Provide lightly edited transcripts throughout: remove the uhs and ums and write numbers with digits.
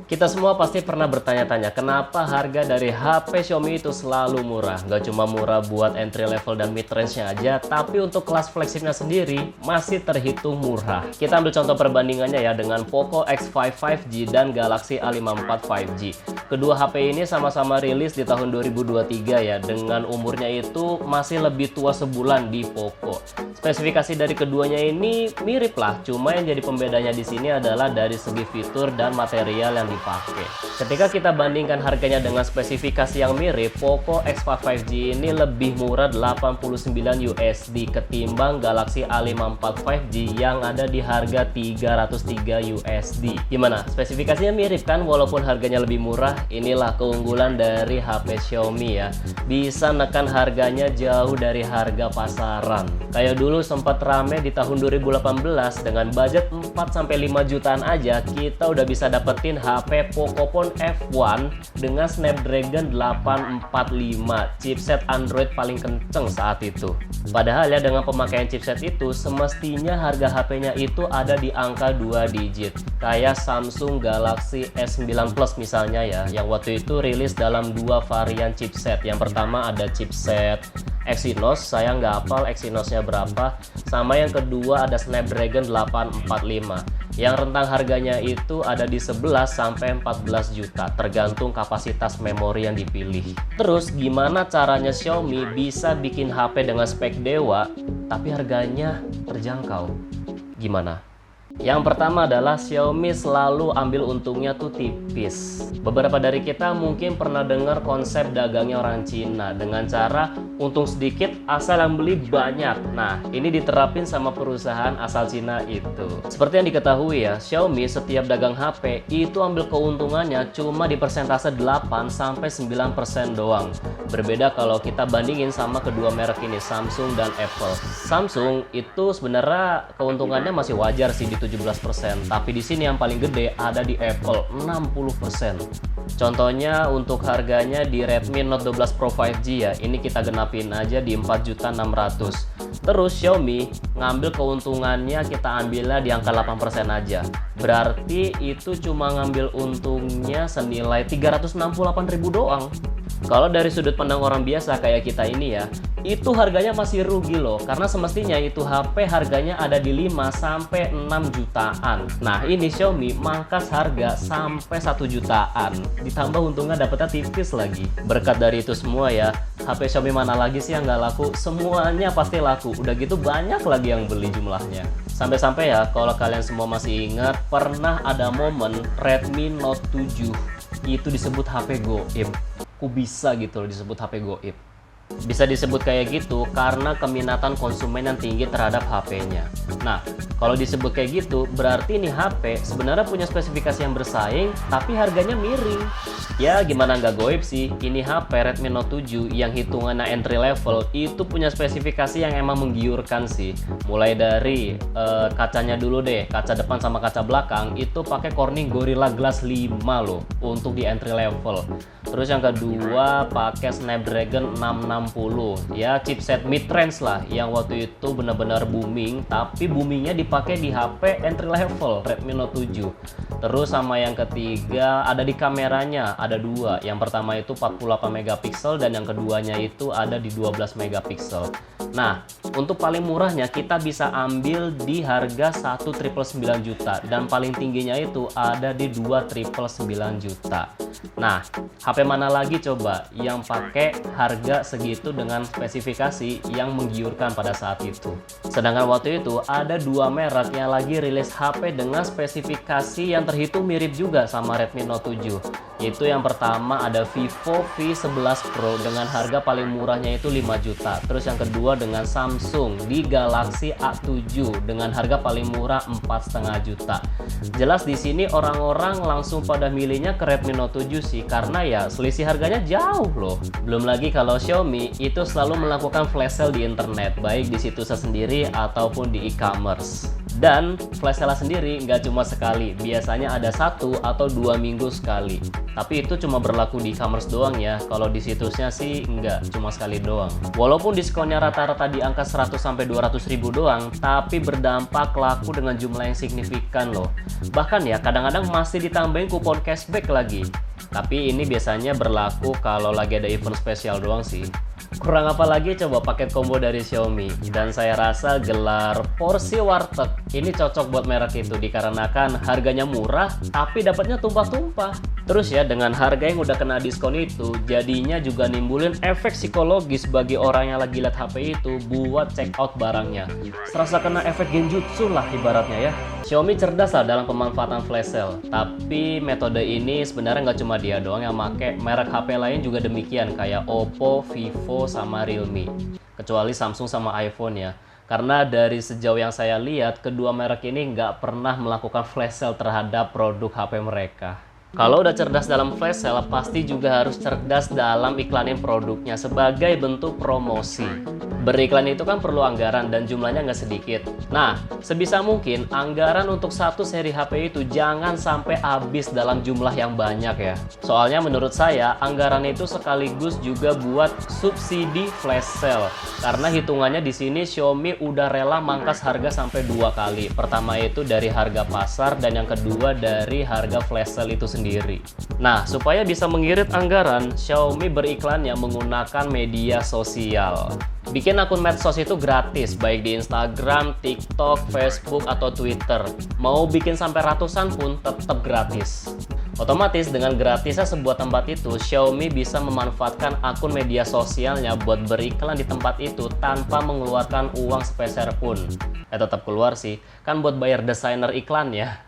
Kita semua pasti pernah bertanya-tanya kenapa harga dari HP Xiaomi itu selalu murah. Gak cuma murah buat entry level dan mid range-nya aja, tapi untuk kelas flagship-nya sendiri masih terhitung murah. Kita ambil contoh perbandingannya ya dengan Poco X5 5G dan Galaxy A54 5G. Kedua HP ini sama-sama rilis di tahun 2023 ya, dengan umurnya itu masih lebih tua sebulan di Poco. Spesifikasi dari keduanya ini mirip lah, cuma yang jadi pembedanya di sini adalah dari segi fitur dan material yang dipakai. Ketika kita bandingkan harganya dengan spesifikasi yang mirip, Poco X5 5G ini lebih murah 89 USD ketimbang Galaxy A54 5G yang ada di harga 303 USD. Gimana? Spesifikasinya mirip kan, walaupun harganya lebih murah. Inilah keunggulan dari HP Xiaomi ya. Bisa nekan harganya jauh dari harga pasaran. Kayak dulu sempat rame di tahun 2018 dengan budget 4-5 jutaan aja kita udah bisa dapetin HP Pocophone F1 dengan Snapdragon 845, chipset Android paling kenceng saat itu. Padahal ya dengan pemakaian chipset itu semestinya harga HP-nya itu ada di angka 2 digit. Kayak Samsung Galaxy S9 Plus misalnya ya, yang waktu itu rilis dalam dua varian chipset. Yang pertama ada chipset Exynos, saya nggak hafal Exynosnya berapa, sama yang kedua ada Snapdragon 845 yang rentang harganya itu ada di 11-14 juta tergantung kapasitas memori yang dipilih. Terus gimana caranya Xiaomi bisa bikin HP dengan spek dewa tapi harganya terjangkau? Gimana? Yang pertama adalah Xiaomi selalu ambil untungnya tuh tipis. Beberapa dari kita mungkin pernah dengar konsep dagangnya orang Cina dengan cara untung sedikit asal yang beli banyak. Nah, ini diterapin sama perusahaan asal Cina itu. Seperti yang diketahui ya, Xiaomi setiap dagang HP itu ambil keuntungannya cuma di persentase 8-9% doang. Berbeda kalau kita bandingin sama kedua merek ini, Samsung dan Apple. Samsung itu sebenarnya keuntungannya masih wajar sih di 17%, tapi di sini yang paling gede ada di Apple 60%. Contohnya untuk harganya di Redmi Note 12 Pro 5G ya, ini kita genapin aja di 4.600.000. Terus Xiaomi ngambil keuntungannya kita ambilnya di angka 8% aja. Berarti itu cuma ngambil untungnya senilai 368.000 doang. Kalau dari sudut pandang orang biasa kayak kita ini ya, itu harganya masih rugi loh, karena semestinya itu HP harganya ada di 5-6 jutaan. Nah ini Xiaomi mangkas harga sampai 1 jutaan, ditambah untungnya dapetnya tipis lagi. Berkat dari itu semua ya, HP Xiaomi mana lagi sih yang nggak laku? Semuanya pasti laku, udah gitu banyak lagi yang beli jumlahnya. Sampai-sampai ya, kalau kalian semua masih ingat, pernah ada momen Redmi Note 7 itu disebut HP goib. Kok bisa gitu loh disebut HP goib? Bisa disebut kayak gitu karena keminatan konsumen yang tinggi terhadap HP-nya. Nah, kalau disebut kayak gitu, berarti ini HP sebenarnya punya spesifikasi yang bersaing, tapi harganya miring. Ya, gimana nggak goib sih? Ini HP Redmi Note 7 yang hitungannya entry level itu punya spesifikasi yang emang menggiurkan sih. Mulai dari kacanya dulu deh, kaca depan sama kaca belakang itu pakai Corning Gorilla Glass 5 loh untuk di entry level. Terus yang kedua pakai Snapdragon 660 ya, chipset mid range lah yang waktu itu benar-benar booming, tapi boomingnya dipakai di HP entry level Redmi Note 7. Terus sama yang ketiga ada di kameranya, ada dua. Yang pertama itu 48 megapiksel dan yang keduanya itu ada di 12 megapiksel. Nah, untuk paling murahnya kita bisa ambil di harga 1.999 juta dan paling tingginya itu ada di 2.999 juta. Nah, HP mana lagi coba yang pakai harga segitu dengan spesifikasi yang menggiurkan pada saat itu? Sedangkan waktu itu ada dua merek yang lagi rilis HP dengan spesifikasi yang terhitung mirip juga sama Redmi Note 7. Yaitu yang pertama ada Vivo V11 Pro dengan harga paling murahnya itu 5 juta. Terus yang kedua dengan Samsung di Galaxy A7 dengan harga paling murah 4,5 juta. Jelas di sini orang-orang langsung pada milihnya ke Redmi Note 7 sih, karena ya selisih harganya jauh loh. Belum lagi kalau Xiaomi itu selalu melakukan flash sale di internet, baik di situsnya sendiri ataupun di e-commerce. Dan flash sale sendiri nggak cuma sekali, biasanya ada 1 atau 2 minggu sekali. Tapi itu cuma berlaku di e-commerce doang ya, kalau di situsnya sih nggak, cuma sekali doang. Walaupun diskonnya rata-rata di angka 100-200 ribu doang, tapi berdampak laku dengan jumlah yang signifikan loh. Bahkan ya kadang-kadang masih ditambahin kupon cashback lagi. Tapi ini biasanya berlaku kalau lagi ada event spesial doang sih. Kurang apa lagi coba paket combo dari Xiaomi, dan saya rasa gelar porsi warteg ini cocok buat merek itu dikarenakan harganya murah tapi dapatnya tumpah-tumpah. Terus ya dengan harga yang udah kena diskon itu jadinya juga nimbulin efek psikologis bagi orang yang lagi lihat HP itu buat check out barangnya. Serasa kena efek genjutsu lah ibaratnya ya. Xiaomi cerdas lah dalam pemanfaatan flash sale, tapi metode ini sebenarnya nggak cuma dia doang yang make, merek HP lain juga demikian kayak Oppo, Vivo, sama Realme. Kecuali Samsung sama iPhone ya. Karena dari sejauh yang saya lihat, kedua merek ini nggak pernah melakukan flash sale terhadap produk HP mereka. Kalau udah cerdas dalam flash sale, pasti juga harus cerdas dalam iklanin produknya sebagai bentuk promosi. Beriklan itu kan perlu anggaran dan jumlahnya nggak sedikit. Nah, sebisa mungkin anggaran untuk satu seri HP itu jangan sampai habis dalam jumlah yang banyak ya. Soalnya menurut saya, anggaran itu sekaligus juga buat subsidi flash sale. Karena hitungannya di sini Xiaomi udah rela mangkas harga sampai 2 kali. Pertama itu dari harga pasar dan yang kedua dari harga flash sale itu sendiri. Nah, supaya bisa mengirit anggaran, Xiaomi beriklannya menggunakan media sosial. Bikin akun medsos itu gratis, baik di Instagram, TikTok, Facebook, atau Twitter. Mau bikin sampai ratusan pun tetap gratis. Otomatis dengan gratisnya sebuah tempat itu, Xiaomi bisa memanfaatkan akun media sosialnya buat beriklan di tempat itu tanpa mengeluarkan uang sepeser pun. Tetap keluar sih, kan buat bayar desainer iklan ya.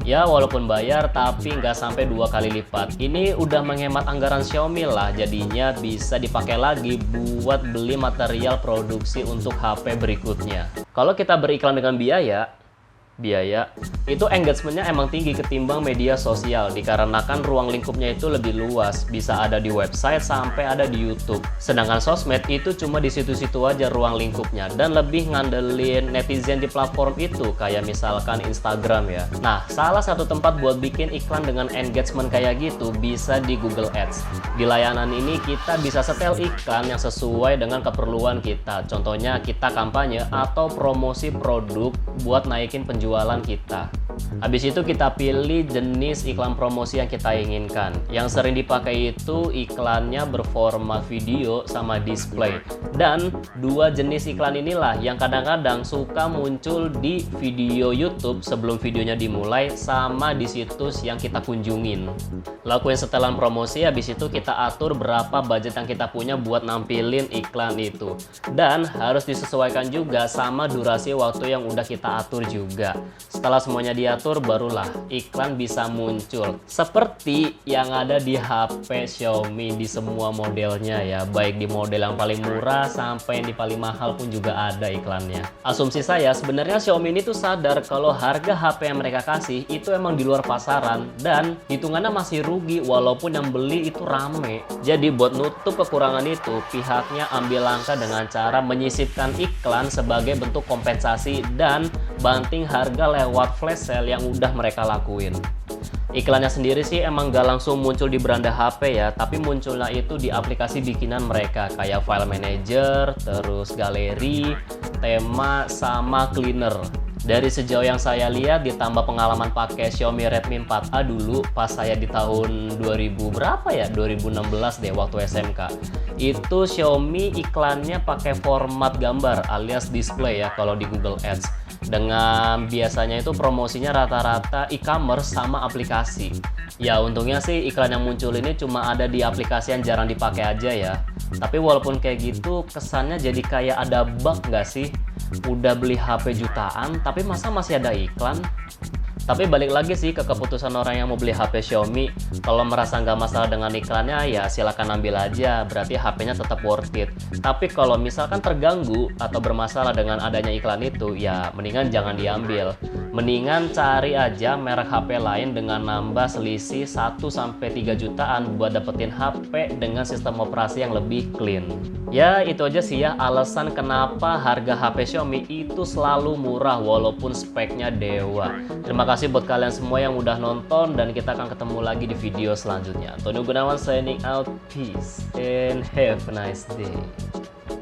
Ya walaupun bayar tapi nggak sampai 2 kali lipat. Ini udah menghemat anggaran Xiaomi lah, jadinya bisa dipakai lagi buat beli material produksi untuk HP berikutnya. Kalau kita beriklan dengan biaya itu engagementnya emang tinggi ketimbang media sosial dikarenakan ruang lingkupnya itu lebih luas, bisa ada di website sampai ada di YouTube. Sedangkan sosmed itu cuma di situ-situ aja ruang lingkupnya dan lebih ngandelin netizen di platform itu kayak misalkan Instagram ya. Nah, salah satu tempat buat bikin iklan dengan engagement kayak gitu bisa di Google Ads. Di layanan ini kita bisa setel iklan yang sesuai dengan keperluan kita. Contohnya kita kampanye atau promosi produk buat naikin penjualan kita. Habis itu kita pilih jenis iklan promosi yang kita inginkan. Yang sering dipakai itu iklannya berformat video sama display. Dan 2 jenis iklan inilah yang kadang-kadang suka muncul di video YouTube sebelum videonya dimulai sama di situs yang kita kunjungin. Lakuin setelan promosi, habis itu kita atur berapa budget yang kita punya buat nampilin iklan itu. Dan harus disesuaikan juga sama durasi waktu yang udah kita atur juga. Setelah semuanya diatur, barulah iklan bisa muncul seperti yang ada di HP Xiaomi di semua modelnya ya, baik di model yang paling murah sampai yang di paling mahal pun juga ada iklannya. Asumsi saya sebenarnya Xiaomi ini tuh sadar kalau harga HP yang mereka kasih itu emang di luar pasaran dan hitungannya masih rugi walaupun yang beli itu rame. Jadi buat nutup kekurangan itu, pihaknya ambil langkah dengan cara menyisipkan iklan sebagai bentuk kompensasi dan banting harga lewat flash sale yang udah mereka lakuin. Iklannya sendiri sih emang gak langsung muncul di beranda HP ya, tapi munculnya itu di aplikasi bikinan mereka kayak file manager, terus galeri, tema, sama cleaner. Dari sejauh yang saya lihat ditambah pengalaman pakai Xiaomi Redmi 4A dulu pas saya di tahun 2000 berapa ya? 2016 deh waktu SMK. Itu Xiaomi iklannya pakai format gambar alias display ya kalau di Google Ads. Dengan biasanya itu promosinya rata-rata e-commerce sama aplikasi. Ya untungnya sih iklan yang muncul ini cuma ada di aplikasi yang jarang dipakai aja ya. Tapi walaupun kayak gitu kesannya jadi kayak ada bug nggak sih? Udah beli HP jutaan tapi masa masih ada iklan? Tapi balik lagi sih ke keputusan orang yang mau beli HP Xiaomi. Kalau merasa nggak masalah dengan iklannya, ya silakan ambil aja. Berarti HP-nya tetap worth it. Tapi kalau misalkan terganggu atau bermasalah dengan adanya iklan itu, ya mendingan jangan diambil. Mendingan cari aja merek HP lain dengan nambah selisih 1-3 jutaan buat dapetin HP dengan sistem operasi yang lebih clean. Ya itu aja sih ya alasan kenapa harga HP Xiaomi itu selalu murah walaupun speknya dewa. Terima kasih buat kalian semua yang udah nonton dan kita akan ketemu lagi di video selanjutnya. Tony Gunawan signing out, peace and have a nice day.